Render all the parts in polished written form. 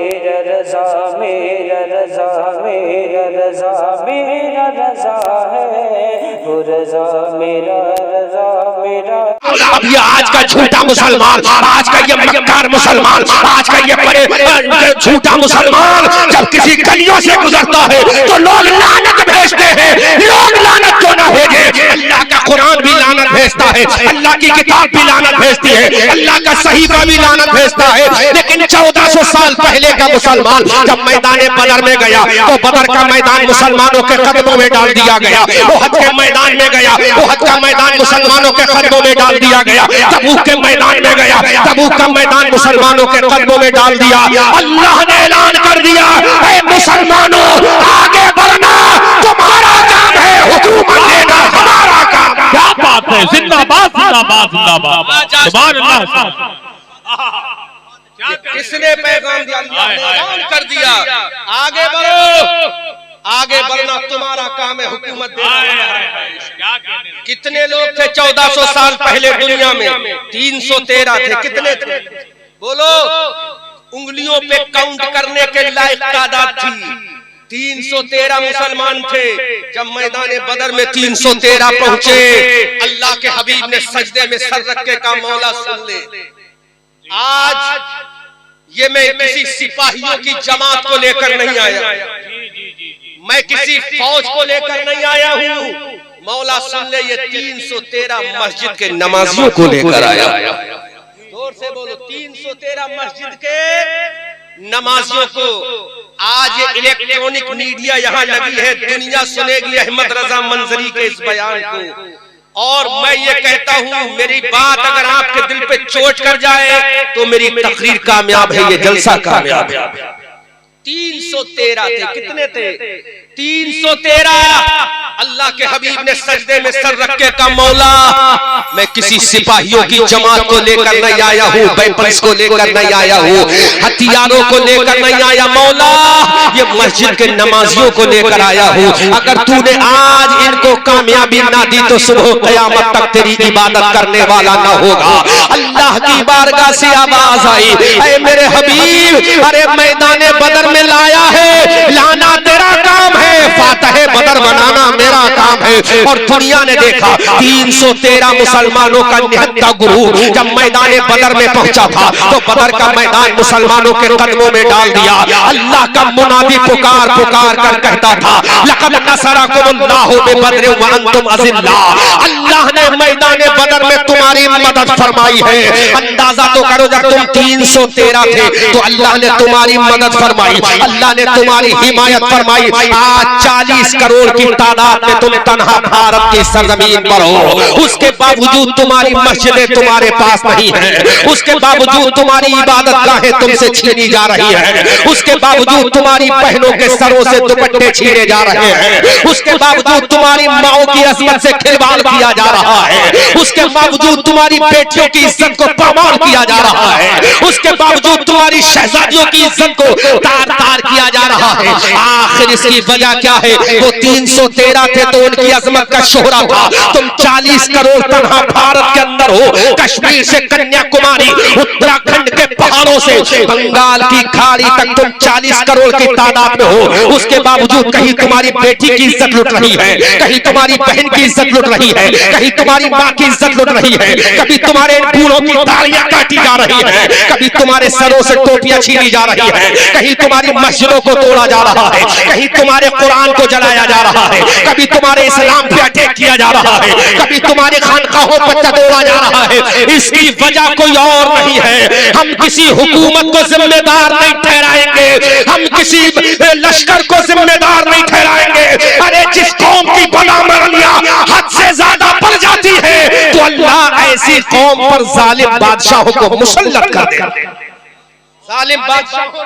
मेरा रज़ा, मेरा रज़ा, मेरा रज़ा, मेरा रज़ा है, वो रज़ा मेरा रज़ा मेरा। अब ये आज का झूठा मुसलमान, आज का ये मक्कार मुसलमान, आज का ये बड़े झूठा मुसलमान जब किसी गलियों से गुजरता है तो लोग लानत भेजते हैं। लोग लानत क्यों ना भेजे? अल्लाह का कुरान भी लानत भेजता है, अल्लाह की किताब भी लानत भेजती है, अल्लाह का सहीफा भी लानत भेजता है। लेकिन 1400 साल पहले का मुसलमान जब मैदान बदर में गया तो बदर का मैदान मुसलमानों के कदमों में डाल दिया गया। उहद के मैदान में गया, उहद का मैदान मुसलमानों के कदमों में डाल दिया गया। तबूक के मैदान में गया, तबूक का मैदान मुसलमानों के कदमों में डाल दिया। अल्लाह ने ऐलान कर दिया, ऐ मुसलमानों आगे बढ़ना तुम्हारा काम है, हुकूमत देना हमारा काम। क्या बात है, जिंदाबाद जिंदाबाद जिंदाबाद, सुभान अल्लाह। किसने पैगाम दिया? ऐलान कर दिया, आगे बढ़ो, आगे बढ़ना तुम्हारा काम है, हुकूमत देना। कितने लोग थे 1400 साल पहले दुनिया में? 313 थे। कितने थे बोलो? उंगलियों पे काउंट करने के लायक तादाद थी। 313 मुसलमान थे। जब मैदान बदर में 313 पहुंचे, अल्लाह के हबीब ने सजदे में सर रख के कहा, मौला सुन ले, आज ये मैं किसी सिपाहियों की जमात को लेकर नहीं आया, मैं किसी फौज को लेकर नहीं आया हूँ। मौला सुन ले, ये 313 मस्जिद के नमाजियों को लेकर आया। जोर से बोलो, 313 मस्जिद के नमाजियों को। आज ये इलेक्ट्रॉनिक मीडिया यहाँ लगी है, दुनिया सुनेगी अहमद रजा मंजरी के इस बयान को। और मैं ये कहता हूँ, मेरी बात अगर आपके दिल पे चोट कर जाए तो मेरी तकरीर कामयाब है, ये जलसा कामयाब है। 313 थे। कितने थे? 313। अल्लाह के हबीब ने सजदे में सर रख के कहा, मौला मैं किसी सिपाहियों की जमात को लेकर नहीं आया हूँ, वेपन्स को लेकर नहीं आया हूँ, हथियारों को लेकर नहीं आया। मौला ये मस्जिद के नमाजियों को लेकर आया हूँ। अगर तूने आज इनको कामयाबी ना दी तो सुबह क़यामत तक तेरी इबादत करने वाला ना होगा। अल्लाह की बारगाह से आवाज आई, ऐ मेरे हबीब, अरे मैदान बदर में लाया है, लाना तेरा काम है, फातह बदर बनाना मेरा काम है। और दुनिया ने देखा 313 मुसलमानों का निहत्था गुरु जब मैदान बदर में पहुंचा था तो बदर का मैदान मुसलमानों के कदमों में डाल दिया। अल्लाह का मुनादी पुकार पुकार कर कहता था, लक़द नसरकुमुल्लाहु बिबद्र व अंतुम अज़िल्ला। अल्लाह ने मैदान बदर में तुम्हारी मदद फरमाई है। अंदाजा तो करो, जब तुम 313 थे तो अल्लाह ने तुम्हारी मदद फरमाई, अल्लाह ने तुम्हारी हिमायत फरमाई। आज 40 करोड़ की तादाद में तुम तन्हा भारत की सरजमीन पर हो, उसके बावजूद तुम्हारी मस्जिदें तुम्हारे पास नहीं है, उसके बावजूद तुम्हारी इबादत गाहें तुमसे छीनी जा रही है, उसके बावजूद तुम्हारी बहनों के सरों से दुपट्टे छीने जा रहे हैं, उसके बावजूद तुम्हारी माओ की इज्जत से खिलवाड़ किया जा रहा है, उसके बावजूद तुम्हारी बेटियों की इज्जत को पामाल किया जा रहा है, उसके बावजूद तुम्हारी शहजादियों की इज्जत को तार तार किया जा रहा है। आखिर इसकी वजह क्या है? वो 313 थे तो उनकी अजमत का शोहरा था। तुम 40 करोड़ तन्हा भारत के अंदर हो, कश्मीर से कन्याकुमारी, उत्तराखंड के पहाड़ों से बंगाल की खाड़ी तक तुम 40 करोड़ की तादाद में हो। उसके बावजूद कहीं तुम्हारी बेटी की इज्जत लुट रही है, कहीं तुम्हारी बहन की इज्जत लुट रही है, कहीं तुम्हारी माँ की इज्जत लुट रही है, कभी तुम्हारे बूढ़ों की दाढ़ियां काटी जा रही है, कभी तुम्हारे सरों से टोपियां छीनी जा रही है, कहीं तुम्हारी मस्जिदों को तोड़ा जा रहा है, कहीं तुम्हारे कुरान को जलाया जा रहा है, कभी तुम्हारे इस्लाम पे अटैक किया जा रहा है, कभी तुम्हारे खानकाहों पर तोड़ा जा रहा है। इसकी वजह कोई और नहीं है, हम किसी हुकूमत को जिम्मेदार नहीं ठहराएंगे, हम किसी लश्कर को जिम्मेदार नहीं ठहराएंगे। अरे जिस कौम की बदअमलियां हद से ज्यादा बढ़ जाती है तो अल्लाह ऐसी कौम पर जालिम बादशाहों को मुसल्लत कर दे, जालिम बादशाहों को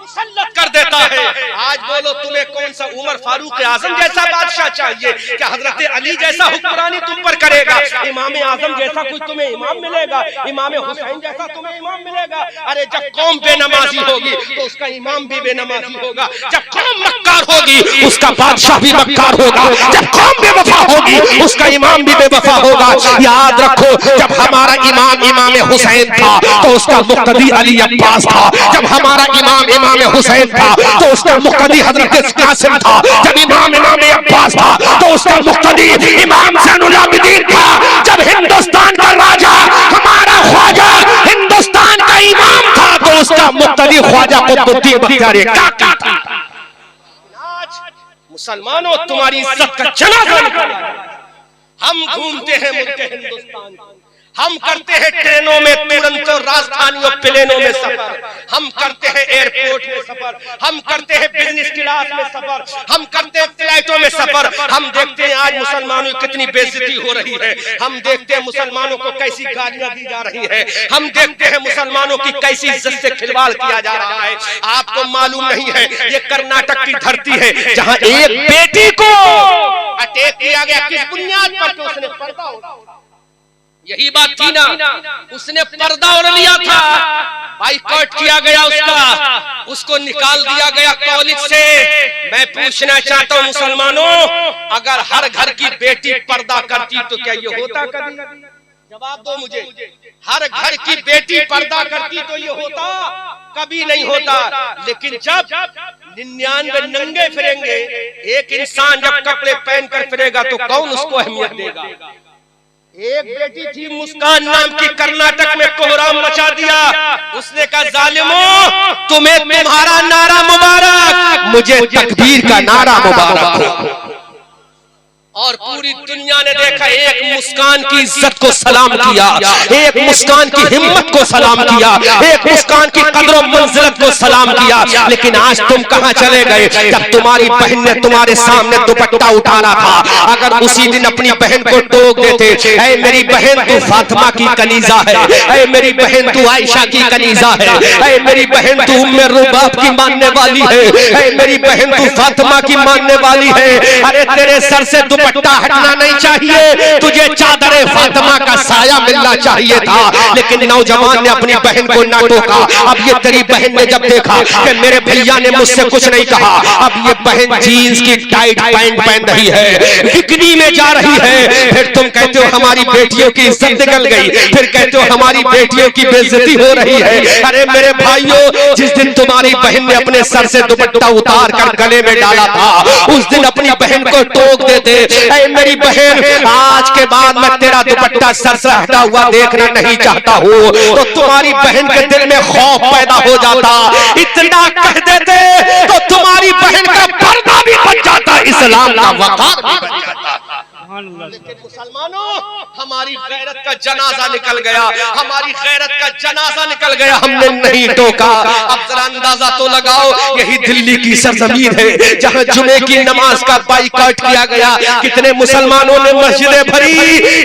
मुसल्लत कर देता है। आज बोलो तुम्हें कौन सा उमर फारूक आजम जैसा बादशाह चाहिए? क्या हजरत अली जैसा हुक्मरानी तुम पर करेगा? इमाम आजम जैसा कुछ तुम्हें इमाम मिलेगा? इमाम हुसैन जैसा तुम्हें इमाम मिलेगा? अरे जब कौम बेनमाजी होगी तो उसका इमाम भी बेनमाजी होगा। जब कौम मक्कार होगी उसका बादशाह भी मक्कार होगा। जब कौम बेवफा होगी उसका इमाम भी बेवफा होगा। याद रखो, जब हमारा इमाम इमाम हुसैन था तो उसका मुक्तदी अली अब्बास था। जब हमारा इमाम इमाम हुसैन था तो उसका मुक्तदी हजरत कासिम था। जब इमाम इमाम अब्बास था तो उसका मुक्तदी इमाम ज़ैनुल आबिदीन था। जब हिंदुस्तान का राजा हमारा ख्वाजा हिंदुस्तान का इमाम था तो उसका मुक्तदी ख्वाजा कुतुबुद्दीन बख्तियार काका था। मुसलमानों, तुम्हारी इज्जत का जनाजा निकाला। हम घूमते हैं मुल्क हिंदुस्तान, हम करते हैं ट्रेनों में तुरंत राजधानियों प्लेनों में सफर, हम करते हैं एयरपोर्ट में सफर, हम करते हैं बिजनेस क्लास में सफर, हम करते हैं फ्लाइटों में सफर। हम देखते हैं आज मुसलमानों की कितनी बेइज्जती हो रही है। हम देखते हैं मुसलमानों को कैसी गालियां दी जा रही है। हम देखते हैं मुसलमानों की कैसी इज्जत से खिलवाड़ किया जा रहा है। आपको मालूम नहीं है, ये कर्नाटक की धरती है जहां एक बेटी को अटैक किया गया। किस बुनियाद पर? कि उसने पर्दा ओढ़ा। यही बात थी ना, उसने पर्दा ओढ़ लिया था, बाइकआउट किया गया उसका, उसको निकाल दिया गया कॉलेज से। मैं पूछना चाहता हूँ मुसलमानों, अगर हर घर की बेटी पर्दा करती तो क्या ये होता कभी? जवाब दो मुझे। हर घर की बेटी पर्दा करती तो ये होता? कभी नहीं होता। लेकिन जब 99 नंगे फिरेंगे, एक इंसान जब कपड़े पहनकर फिरेगा तो कौन उसको अहमियत देगा? एक बेटी थी मुस्कान नाम की, कर्नाटक में कोहराम मचा दिया। उसने कहा, जालिमों, तुम्हें तुम्हारा नारा मुबारक, मुझे तकबीर का नारा मुबारक। और पूरी दुनिया ने देखा, एक मुस्कान की इज्जत को सलाम किया, एक मुस्कान की हिम्मत को सलाम किया, एक मुस्कान की कदर और मंजिलत को सलाम किया। लेकिन आज तुम कहां चले गए? जब तुम्हारी बहन ने तुम्हारे सामने दुपट्टा उठाना था, अगर उसी दिन अपनी बहन को टोक देते, ऐ मेरी बहन तू फातिमा की कनीजा है, ऐ मेरी बहन तू आयशा की कनीजा है, ऐ मेरी बहन तू उम्मे रुबाब की मानने वाली है, ऐ मेरी बहन तू फातिमा की मानने वाली है, अरे तेरे सर से दुपट्टा हटना नहीं चाहिए, तुझे चादरे फातिमा का साया मिलना चाहिए था। लेकिन नौजवान ने अपनी बहन को ना टोका। अब ये तेरी बहन ने जब देखा कि मेरे भैया ने मुझसे कुछ नहीं कहा, अब ये बहन जीन्स की टाइट पैंट पहन रही है, बिकनी में जा रही है, फिर तुम कहते हो हमारी बेटियों की इज्जत निकल गई, फिर कहते हो हमारी बेटियों की बेइज्जती हो रही है। अरे मेरे भाइयों, जिस दिन तुम्हारी बहन ने अपने सर से दुपट्टा उतार कर गले में डाला था, उस दिन अपनी बहन को टोक देते, ऐ मेरी बहन, आज के बाद मैं तेरा दुपट्टा सर से हटा हुआ देखना नहीं चाहता हूँ, तो तुम्हारी बहन के दिल में खौफ पैदा हो जाता। इतना कह देते तो तुम्हारी बहन का पर्दा भी बच जाता, इस्लाम का वक़ार भी बच जाता। लेकिन मुसलमानों, हमारी गैरत का जनाजा निकल गया, हमारी गैरत का जनाजा निकल गया, हमने नहीं टोका। अब जरा अंदाजा तो लगाओ, यही दिल्ली की सरजमीन है जहां जुमे की नमाज का बाइकआउट किया गया। कितने मुसलमानों ने मस्जिदें भरी।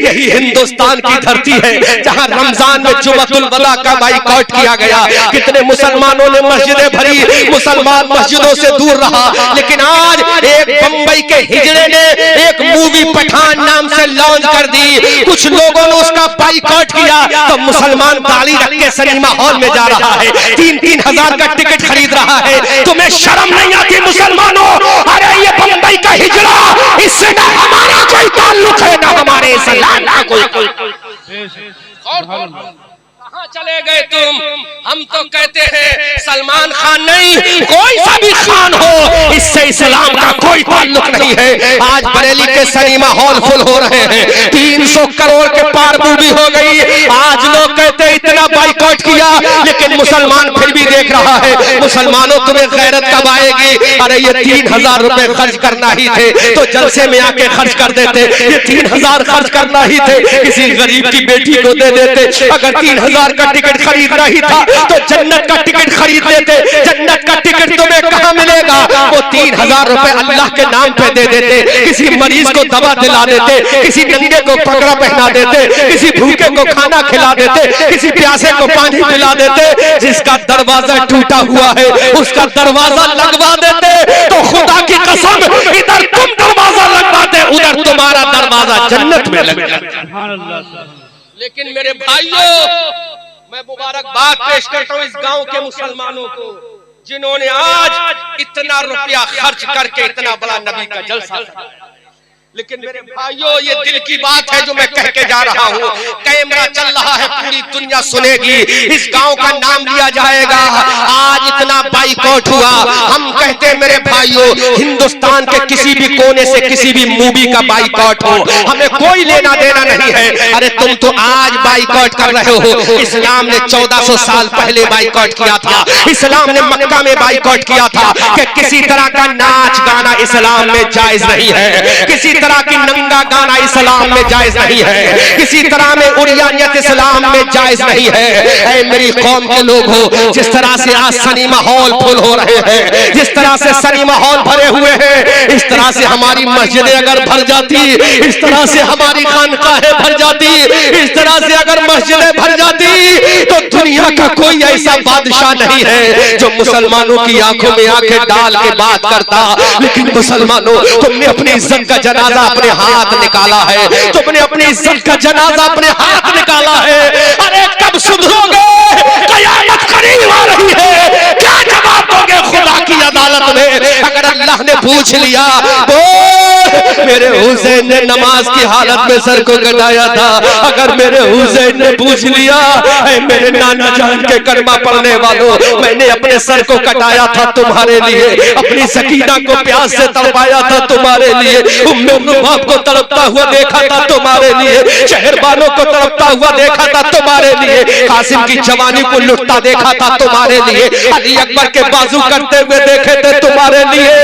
यही हिंदुस्तान की धरती है जहां रमजान में जुमअतुल वदा का बाइकआउट किया गया। कितने मुसलमानों ने मस्जिदें भरी, मुसलमान मस्जिदों से दूर रहा। लेकिन आज एक बंबई के हिजड़े ने एक मूवी पठान नाम से लॉन्च कर दी, कुछ लोगों ने उसका बाइकआउट किया, तो मुसलमान गाड़ी रख के सिनेमा हॉल में जा रहा है, 3-3 हजार का टिकट खरीद रहा है। तुम्हें शर्म नहीं आती मुसलमानों? अरे ये बंबई का हिजड़ा, इससे ना हमारा कोई ताल्लुक है, ना हमारे इस्लाम का कोई। कहां चले गए तुम? हम तो कहते हैं सलमान खान नहीं, कोई सा भी खान हो, इससे इस्लाम का कोई ताल्लुक नहीं है। आज बरेली के सिनेमा हॉल फुल हो रहे हैं, 300 करोड़ के पार मूवी हो गई। आज लोग कहते हैं इतना बाइकआउट किया, लेकिन मुसलमान फिर भी देख रहा है। मुसलमानों, तुम्हें गैरत कब आएगी? अरे ये 3000 रुपए खर्च करना ही थे तो जलसे में आके खर्च कर देते, ये 3000 खर्च करना ही थे किसी गरीब की बेटी को दे देते। अगर 3000 का टिकट खरीदना ही था तो जन्नत का टिकट खरीद लेते, जन्नत का टिकट तुम्हें कहाँ मिलेगा? वो 3000 रुपए अल्लाह के नाम पे दे देते, किसी मरीज को दवा दिला देते, किसी नंगे को पगड़ा पहना देते, किसी भूखे को खाना खिला देते, किसी प्यासे को पानी पिला देते। जिसका दरवाजा टूटा हुआ है उसका दरवाजा लगवा देते। तो खुदा की कसम, इधर तुम दरवाजा लगवाते, उधर तुम्हारा दरवाजा जन्नत में लग जाता। लेकिन मेरे भाइयों, मैं मुबारकबाद पेश करता हूँ इस गांव के मुसलमानों को जिन्होंने आज इतना रुपया खर्च करके इतना बड़ा नबी का जलसा कराया। लेकिन मेरे भाइयों, ये दिल की बात है जो मैं कह के जा रहा हूँ। कैमरा चल रहा है, पूरी दुनिया सुनेगी, इस गांव का नाम लिया जाएगा। आज इतना बाइकआउट हुआ, हम कहते हैं मेरे भाइयों, हिंदुस्तान के किसी भी कोने से किसी भी मूवी का बाइकआउट हो, हमें कोई लेना देना नहीं है। अरे तुम तो आज बाइकआउट कर रहे हो, इस्लाम ने 1400 साल पहले बाइकआउट किया था। इस्लाम ने मक्का में बाइकआउट किया था कि किसी तरह का नाच गाना इस्लाम में जायज नहीं है, किसी तरह की नंगा गाना इस्लाम में जायज नहीं है, किसी तरह में उरियानियत इस्लाम में जायज नहीं है। ऐ मेरी कौम के लोग हो, जिस तरह से आज सिनेमा हॉल फुल हो रहे हैं, जिस तरह से सिनेमा हॉल भरे हुए हैं, इस तरह से हमारी मस्जिदें अगर भर जाती, इस तरह से हमारी खानकाहें भर जाती, इस तरह से अगर मस्जिदें भर जाती, तो दुनिया का कोई ऐसा बादशाह नहीं है जो मुसलमानों की आंखों में आंखें डाल के बात करता। लेकिन मुसलमानों, तुमने अपनी इज्जत का जनाजा अपने हाथ निकाला है, तुमने अपनी इज्जत का जनाजा अपने हाथ निकाला है। अरे कब सुधरोगे? कयामत करीब आ रही है, क्या जवाब दोगे खुदा की अदालत में? अगर अल्लाह ने पूछ लिया, मेरे हुसैन ने नमाज की हालत में सर को कटाया था, अगर मेरे हुसैन ने पूछ लिया, मेरे नाना जान के कलमा पढ़ने वालों, मैंने अपने सर को कटाया था तुम्हारे लिए, अपनी सकीना को प्यास से तड़पाया था तुम्हारे लिए, उम्मे बाप को तड़पता हुआ देखा था तुम्हारे लिए, शहरबानों को तड़पता हुआ देखा था तुम्हारे लिए, कासिम की जवानी को लुटता देखा था तुम्हारे लिए, अली अकबर के बाजू करते हुए देखे थे तुम्हारे लिए,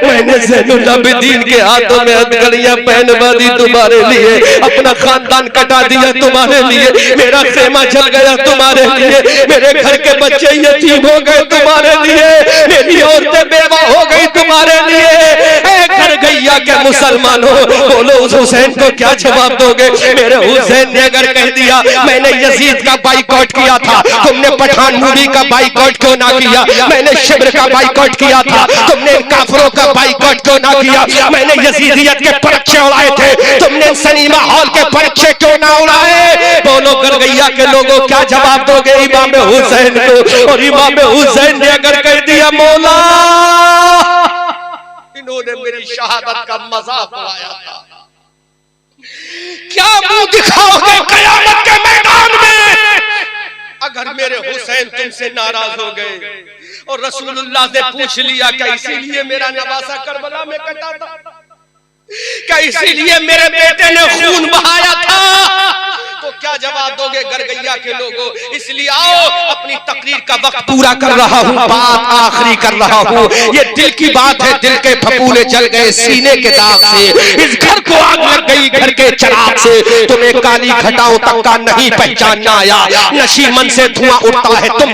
मैंने ज़ैनुल आबिदीन के हाथों में हथकड़ियां पहनवा दी तुम्हारे लिए, अपना खानदान कटा दिया तुम्हारे लिए, मेरा खेमा जल गया तुम्हारे लिए, मेरे घर के बच्चे यतीम हो गए तुम्हारे लिए, मेरी औरतें बेवा हो गई तुम्हारे लिए। घर गैया के मुसलमानों, बोलो उस हुसैन को क्या जवाब दोगे? मेरे हुसैन ने अगर कह दिया मैंने यजीद का बाइकआउट किया था, तुमने पठान मूवी का बाइकआउट क्यों ना किया? मैंने शिब्र का बाइकआउट किया था, तुमने काफरों का बाइकआउट क्यों ना किया? मैंने यजीदियत के परचे उड़ाए थे, तुमने सिनेमा हॉल के परचे क्यों ना उड़ाए? बोलो गरगैया के लोगों, क्या जवाब दोगे इमाम हुसैन को? और इमाम हुसैन ने अगर कह दिया मौला, इन्होंने मेरी शहादत का मजाक उड़ाया था, क्या मुंह दिखाओगे कयामत के मैदान में? अगर मेरे हुसैन तुमसे नाराज हो गए और रसूलुल्लाह से पूछ लिया क्या इसीलिए मेरा नवासा करबला में कटा था, क्या इसीलिए मेरे बेटे ने खून बहाया था, तो क्या जवाब दोगे गरगैया के लोगों? इसलिए आओ, अपनी तकरीर का वक्त पूरा कर रहा हूँ, बात आखिरी कर रहा हूँ। ये दिल की बात है, दिल के फपूले जल गए सीने के दाग से, इस घर को आग लग गई घर के चिराग से, तुम्हें काली घटाओं तक का नहीं पहचानना आया, नशीमन से धुआं उठता है तुम